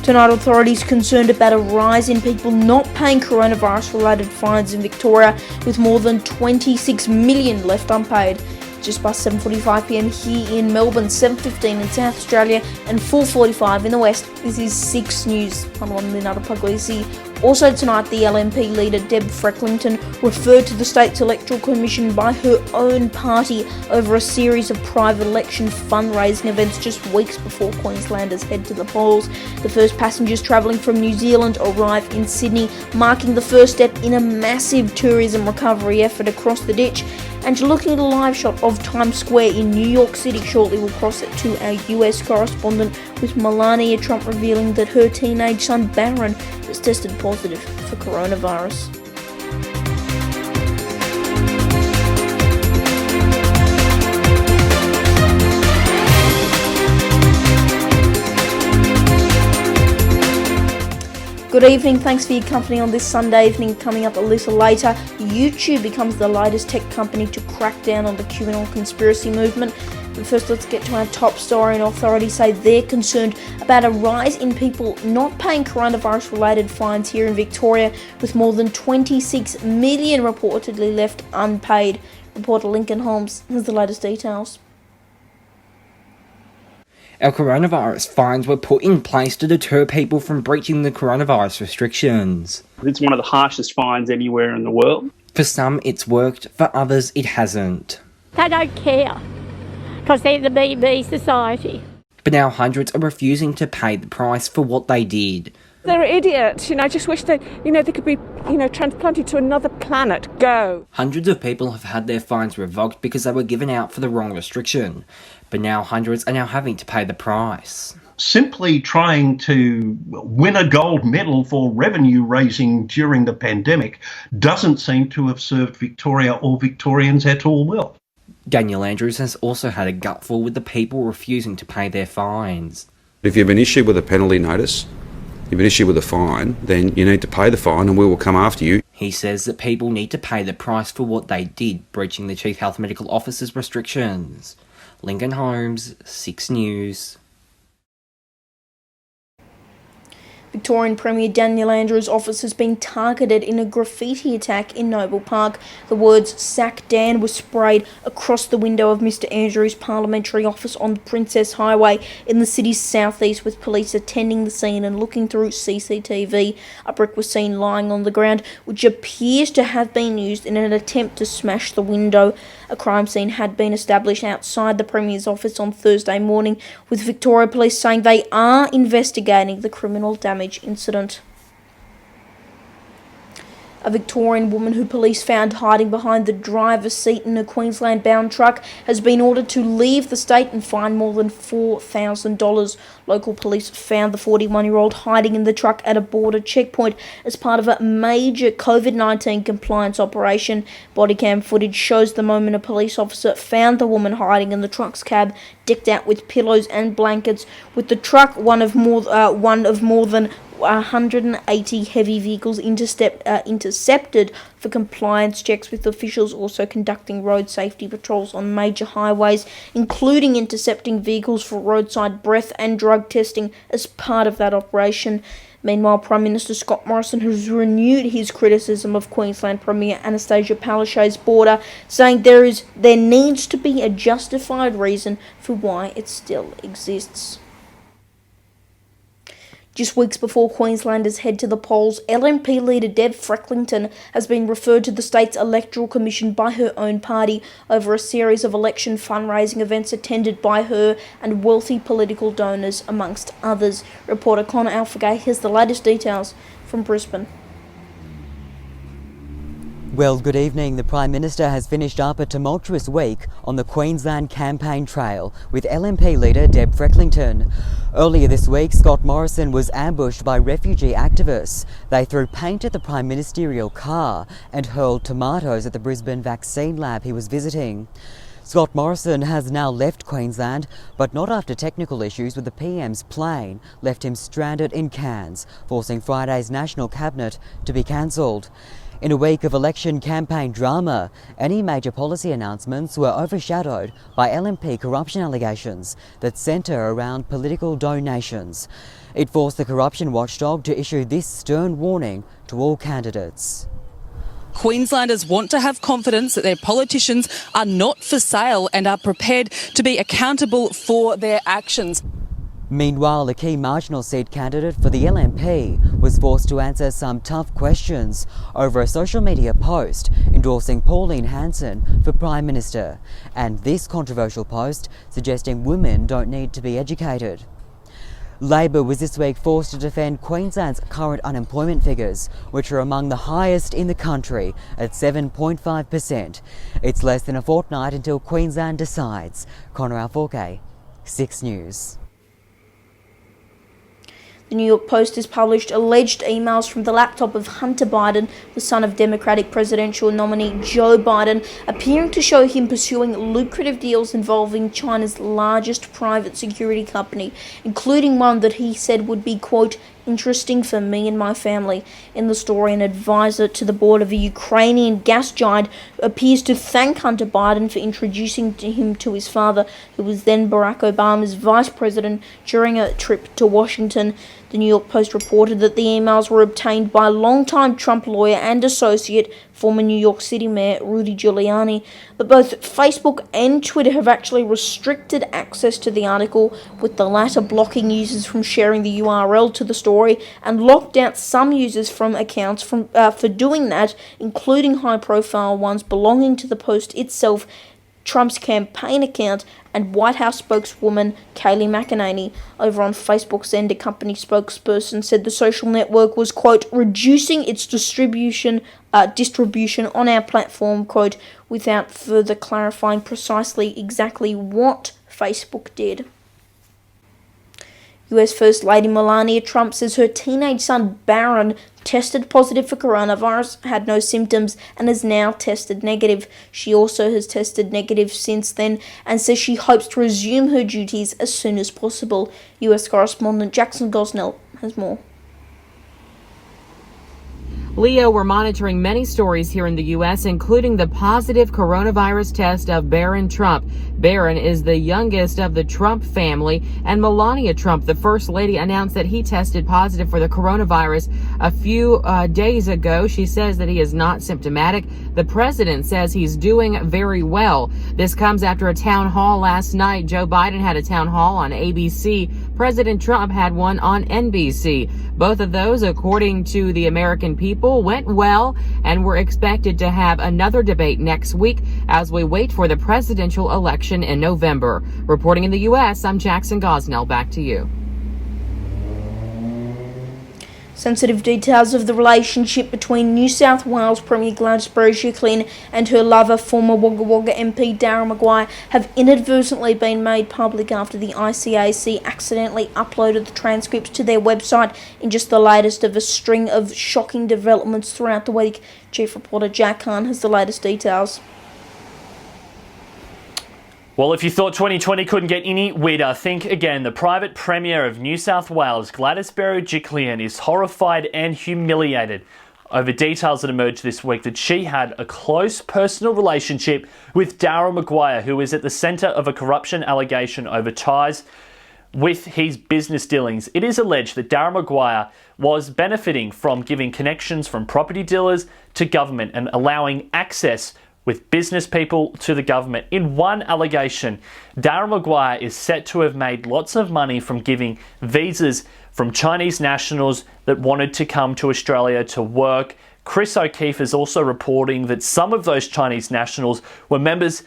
Tonight, authorities concerned about a rise in people not paying coronavirus-related fines in Victoria, with more than 26 million left unpaid. Just past 7:45pm here in Melbourne, 7:15 in South Australia, and 4:45 in the West. This is 6 News. I'm Leonardo Puglisi. Also tonight, the LNP leader Deb Frecklington referred to the state's Electoral Commission by her own party over a series of private election fundraising events just weeks before Queenslanders head to the polls. The first passengers travelling from New Zealand arrive in Sydney, marking the first step in a massive tourism recovery effort across the ditch. And you're looking at a live shot of Times Square in New York City. Shortly we'll cross it to our US correspondent, with Melania Trump revealing that her teenage son Barron has tested positive for coronavirus. Good evening, thanks for your company on this Sunday evening. Coming up a little later, YouTube becomes the latest tech company to crack down on the QAnon conspiracy movement. But first, let's get to our top story. And authorities say they're concerned about a rise in people not paying coronavirus-related fines here in Victoria, with more than 26 million reportedly left unpaid. Reporter Lincoln Holmes has the latest details. Our coronavirus fines were put in place to deter people from breaching the coronavirus restrictions. It's one of the harshest fines anywhere in the world. For some, it's worked. For others, it hasn't. They don't care, because they're the BB society. But now hundreds are refusing to pay the price for what they did. They're idiots, I just wish they could be, transplanted to another planet. Go. Hundreds of people have had their fines revoked because they were given out for the wrong restriction. But now hundreds are now having to pay the price. Simply trying to win a gold medal for revenue raising during the pandemic doesn't seem to have served Victoria or Victorians at all well. Daniel Andrews has also had a gutful with the people refusing to pay their fines. If you've been issued with a penalty notice, you've been issued with a fine, then you need to pay the fine and we will come after you. He says that people need to pay the price for what they did, breaching the Chief Health Medical Officer's restrictions. Lincoln Holmes, 6 News. Victorian Premier Daniel Andrews' office has been targeted in a graffiti attack in Noble Park. The words "Sack Dan" were sprayed across the window of Mr Andrews' parliamentary office on the Princess Highway in the city's southeast, with police attending the scene and looking through CCTV. A brick was seen lying on the ground, which appears to have been used in an attempt to smash the window. A crime scene had been established outside the Premier's office on Thursday morning, with Victoria Police saying they are investigating the criminal damage incident. A Victorian woman who police found hiding behind the driver's seat in a Queensland-bound truck has been ordered to leave the state and fined more than $4,000. Local police found the 41-year-old hiding in the truck at a border checkpoint as part of a major COVID-19 compliance operation. Bodycam footage shows the moment a police officer found the woman hiding in the truck's cab, decked out with pillows and blankets, with the truck one of more than 180 heavy vehicles intercepted for compliance checks, with officials also conducting road safety patrols on major highways, including intercepting vehicles for roadside breath and drug testing as part of that operation. Meanwhile, Prime Minister Scott Morrison has renewed his criticism of Queensland Premier Anastasia Palaszczuk's border, saying there needs to be a justified reason for why it still exists. Just weeks before Queenslanders head to the polls, LNP leader Deb Frecklington has been referred to the state's Electoral Commission by her own party over a series of election fundraising events attended by her and wealthy political donors, amongst others. Reporter Connor Alfagay has the latest details from Brisbane. Well, good evening. The Prime Minister has finished up a tumultuous week on the Queensland campaign trail with LNP leader Deb Frecklington. Earlier this week, Scott Morrison was ambushed by refugee activists. They threw paint at the Prime Ministerial car and hurled tomatoes at the Brisbane vaccine lab he was visiting. Scott Morrison has now left Queensland, but not after technical issues with the PM's plane left him stranded in Cairns, forcing Friday's National Cabinet to be cancelled. In a week of election campaign drama, any major policy announcements were overshadowed by LNP corruption allegations that centre around political donations. It forced the corruption watchdog to issue this stern warning to all candidates. Queenslanders want to have confidence that their politicians are not for sale and are prepared to be accountable for their actions. Meanwhile, a key marginal seat candidate for the LNP was forced to answer some tough questions over a social media post endorsing Pauline Hanson for Prime Minister, and this controversial post suggesting women don't need to be educated. Labor was this week forced to defend Queensland's current unemployment figures, which are among the highest in the country at 7.5%. It's less than a fortnight until Queensland decides. Connor Alforque, 6 News. The New York Post has published alleged emails from the laptop of Hunter Biden, the son of Democratic presidential nominee Joe Biden, appearing to show him pursuing lucrative deals involving China's largest private security company, including one that he said would be, quote, interesting for me and my family. In the story, an advisor to the board of a Ukrainian gas giant appears to thank Hunter Biden for introducing him to his father, who was then Barack Obama's vice president, during a trip to Washington. The New York Post reported that the emails were obtained by longtime Trump lawyer and associate, former New York City Mayor Rudy Giuliani. But both Facebook and Twitter have actually restricted access to the article, with the latter blocking users from sharing the URL to the story and locked out some users from accounts for doing that, including high-profile ones belonging to the Post itself, Trump's campaign account, and White House spokeswoman Kayleigh McEnany. Over on Facebook's end, a company spokesperson said the social network was, quote, reducing its distribution on our platform, quote, without further clarifying precisely exactly what Facebook did. US First Lady Melania Trump says her teenage son Barron tested positive for coronavirus, had no symptoms, and is now tested negative. She also has tested negative since then and says she hopes to resume her duties as soon as possible. US correspondent Jackson Gosnell has more. Leo, we're monitoring many stories here in the U.S., including the positive coronavirus test of Barron Trump. Barron is the youngest of the Trump family, and Melania Trump, the First Lady, announced that he tested positive for the coronavirus a few days ago. She says that he is not symptomatic. The president says he's doing very well. This comes after a town hall last night. Joe Biden had a town hall on ABC. President Trump had one on NBC. Both of those, according to the American people, went well, and we're expected to have another debate next week as we wait for the presidential election in November. Reporting in the U.S., I'm Jackson Gosnell. Back to you. Sensitive details of the relationship between New South Wales Premier Gladys Berejiklian and her lover, former Wagga Wagga MP Darryl Maguire, have inadvertently been made public after the ICAC accidentally uploaded the transcripts to their website in just the latest of a string of shocking developments throughout the week. Chief reporter Jack Khan has the latest details. Well, if you thought 2020 couldn't get any weirder, think again. The private Premier of New South Wales, Gladys Berejiklian, is horrified and humiliated over details that emerged this week that she had a close personal relationship with Darryl Maguire, who is at the centre of a corruption allegation over ties with his business dealings. It is alleged that Darryl Maguire was benefiting from giving connections from property dealers to government and allowing access with business people to the government. In one allegation, Darryl Maguire is set to have made lots of money from giving visas from Chinese nationals that wanted to come to Australia to work. Chris O'Keefe is also reporting that some of those Chinese nationals were members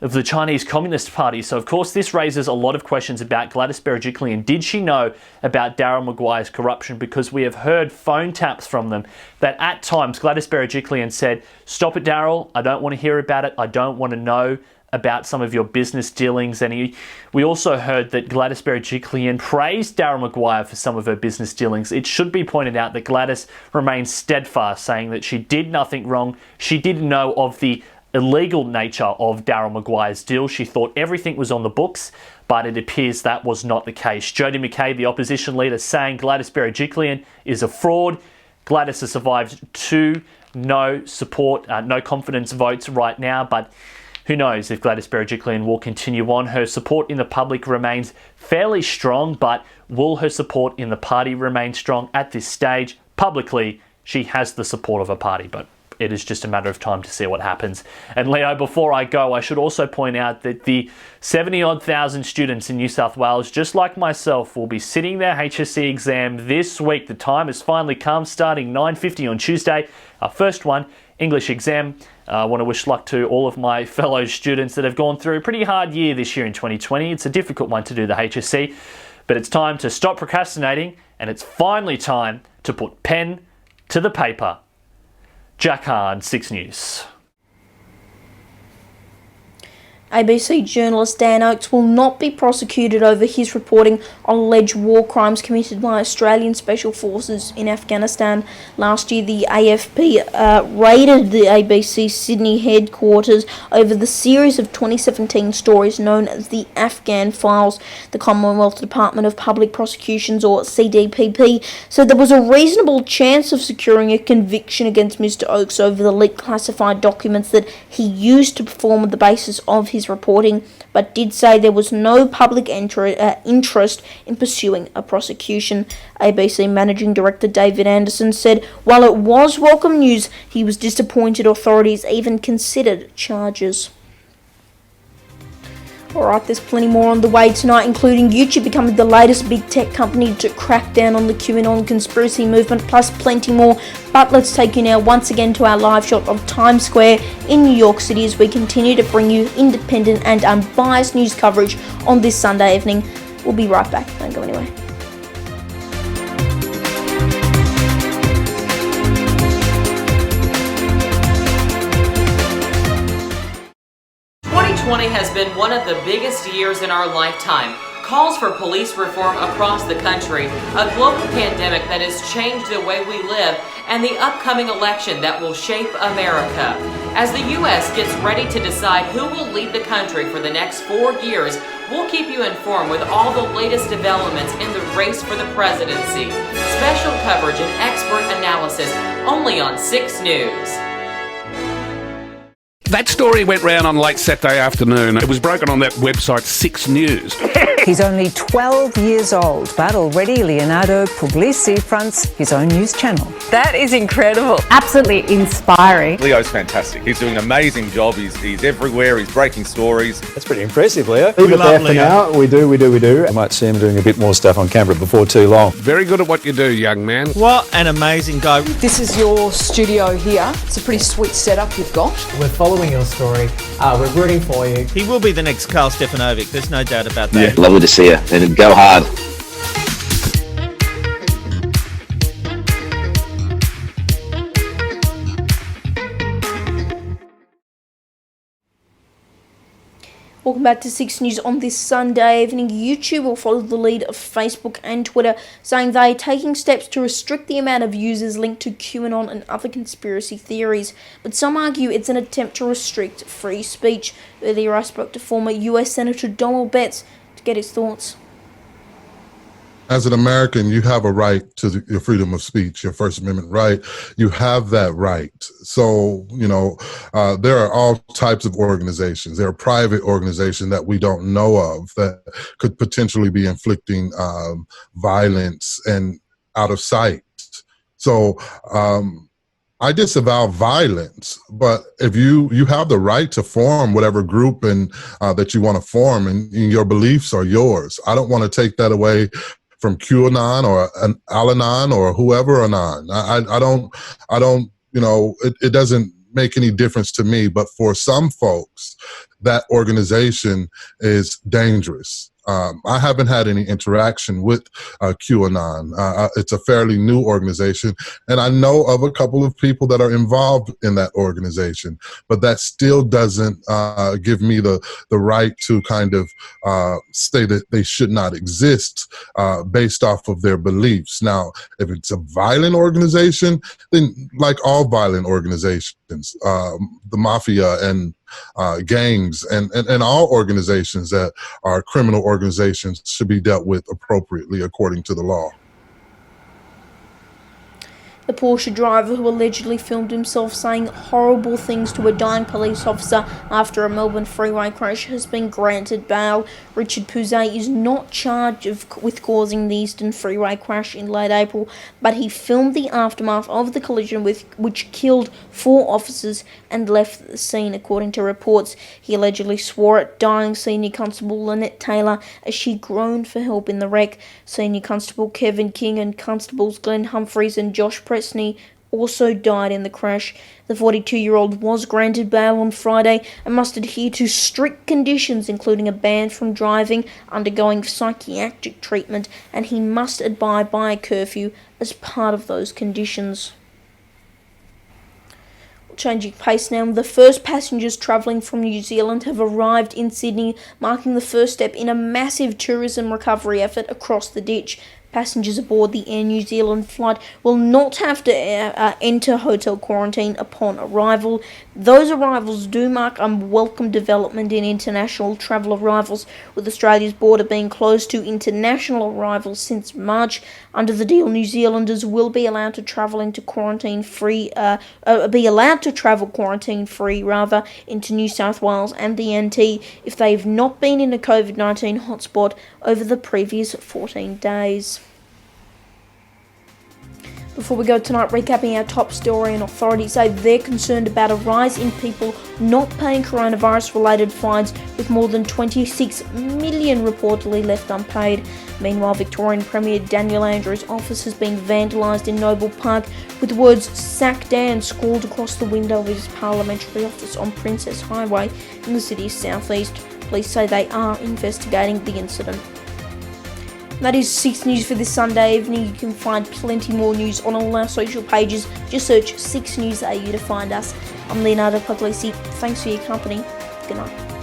of the Chinese Communist Party. So, of course, this raises a lot of questions about Gladys Berejiklian. Did she know about Darryl Maguire's corruption? Because we have heard phone taps from them that at times Gladys Berejiklian said, "Stop it, Darryl. I don't want to hear about it. I don't want to know about some of your business dealings." And we also heard that Gladys Berejiklian praised Darryl Maguire for some of her business dealings. It should be pointed out that Gladys remains steadfast, saying that she did nothing wrong. She didn't know of the illegal nature of Daryl Maguire's deal. She thought everything was on the books, but it appears that was not the case. Jodie McKay, the opposition leader, saying Gladys Berejiklian is a fraud. Gladys has survived 2 no support, no confidence votes right now, but who knows if Gladys Berejiklian will continue on. Her support in the public remains fairly strong, but will her support in the party remain strong at this stage? Publicly, she has the support of a party, but it is just a matter of time to see what happens. And Leo, before I go, I should also point out that the 70-odd thousand students in New South Wales, just like myself, will be sitting their HSC exam this week. The time has finally come, starting 9:50 on Tuesday. Our first one, English exam. I want to wish luck to all of my fellow students that have gone through a pretty hard year this year in 2020. It's a difficult one to do, the HSC, but it's time to stop procrastinating, and it's finally time to put pen to the paper. Jack Hahn, 6 News. ABC journalist Dan Oakes will not be prosecuted over his reporting on alleged war crimes committed by Australian Special Forces in Afghanistan. Last year, the AFP raided the ABC Sydney headquarters over the series of 2017 stories known as the Afghan Files. The Commonwealth Department of Public Prosecutions, or CDPP, said there was a reasonable chance of securing a conviction against Mr Oakes over the leaked classified documents that he used to perform the basis of his reporting, but did say there was no public interest in pursuing a prosecution. ABC Managing Director David Anderson said while it was welcome news, he was disappointed authorities even considered charges. Alright, there's plenty more on the way tonight, including YouTube becoming the latest big tech company to crack down on the QAnon conspiracy movement, plus plenty more. But let's take you now once again to our live shot of Times Square in New York City as we continue to bring you independent and unbiased news coverage on this Sunday evening. We'll be right back. Don't go anywhere. Has been one of the biggest years in our lifetime. Calls for police reform across the country, a global pandemic that has changed the way we live, and the upcoming election that will shape America. As the U.S. gets ready to decide who will lead the country for the next 4 years, we'll keep you informed with all the latest developments in the race for the presidency. Special coverage and expert analysis only on 6 News. That story went round on late Saturday afternoon. It was broken on that website 6 News. He's only 12 years old, but already Leonardo Puglisi fronts his own news channel. That is incredible. Absolutely inspiring. Leo's fantastic. He's doing an amazing job. He's everywhere. He's breaking stories. That's pretty impressive, Leo. Leave it there for now. We do. I might see him doing a bit more stuff on camera before too long. Very good at what you do, young man. What an amazing guy. This is your studio here. It's a pretty sweet setup you've got. We're following your story. We're rooting for you. He will be the next Karl Stefanovic. There's no doubt about that. Yeah, lovely to see you. And go hard. Welcome back to 6 News on this Sunday evening. YouTube will follow the lead of Facebook and Twitter, saying they are taking steps to restrict the amount of users linked to QAnon and other conspiracy theories. But some argue it's an attempt to restrict free speech. Earlier I spoke to former US Senator Donald Betts to get his thoughts. As an American, you have a right to your freedom of speech, your First Amendment right. You have that right. So, there are all types of organizations. There are private organizations that we don't know of that could potentially be inflicting violence and out of sight. So, I disavow violence, but if you have the right to form whatever group and that you want to form, and your beliefs are yours. I don't want to take that away from QAnon or an Al-Anon or whoever Anon. I don't, it doesn't make any difference to me, but for some folks, that organization is dangerous. I haven't had any interaction with QAnon. It's a fairly new organization, and I know of a couple of people that are involved in that organization, but that still doesn't give me the right to kind of say that they should not exist based off of their beliefs. Now, if it's a violent organization, then like all violent organizations, the mafia and gangs and all organizations that are criminal organizations should be dealt with appropriately according to the law. The Porsche driver who allegedly filmed himself saying horrible things to a dying police officer after a Melbourne freeway crash has been granted bail. Richard Puglisi is not charged with causing the Eastern Freeway crash in late April, but he filmed the aftermath of the collision which killed 4 officers and left the scene, according to reports. He allegedly swore at dying Senior Constable Lynette Taylor as she groaned for help in the wreck. Senior Constable Kevin King and Constables Glenn Humphreys and Josh Presney also died in the crash. The 42-year-old was granted bail on Friday and must adhere to strict conditions, including a ban from driving, undergoing psychiatric treatment, and he must abide by a curfew as part of those conditions. Changing pace now, the first passengers travelling from New Zealand have arrived in Sydney, marking the first step in a massive tourism recovery effort across the ditch. Passengers aboard the Air New Zealand flight will not have to enter hotel quarantine upon arrival. Those arrivals do mark a welcome development in international travel arrivals, with Australia's border being closed to international arrivals since March. Under the deal, New Zealanders will be allowed to travel into quarantine-free, into New South Wales and the NT if they have not been in a COVID-19 hotspot over the previous 14 days. Before we go tonight, recapping our top story, and authorities say they're concerned about a rise in people not paying coronavirus-related fines, with more than 26 million reportedly left unpaid. Meanwhile, Victorian Premier Daniel Andrews' office has been vandalised in Noble Park, with the words "Sack Dan" scrawled across the window of his parliamentary office on Princess Highway in the city's southeast. Police say they are investigating the incident. That is 6 News for this Sunday evening. You can find plenty more news on all our social pages. Just search 6 News AU to find us. I'm Leonardo Puglisi. Thanks for your company. Good night.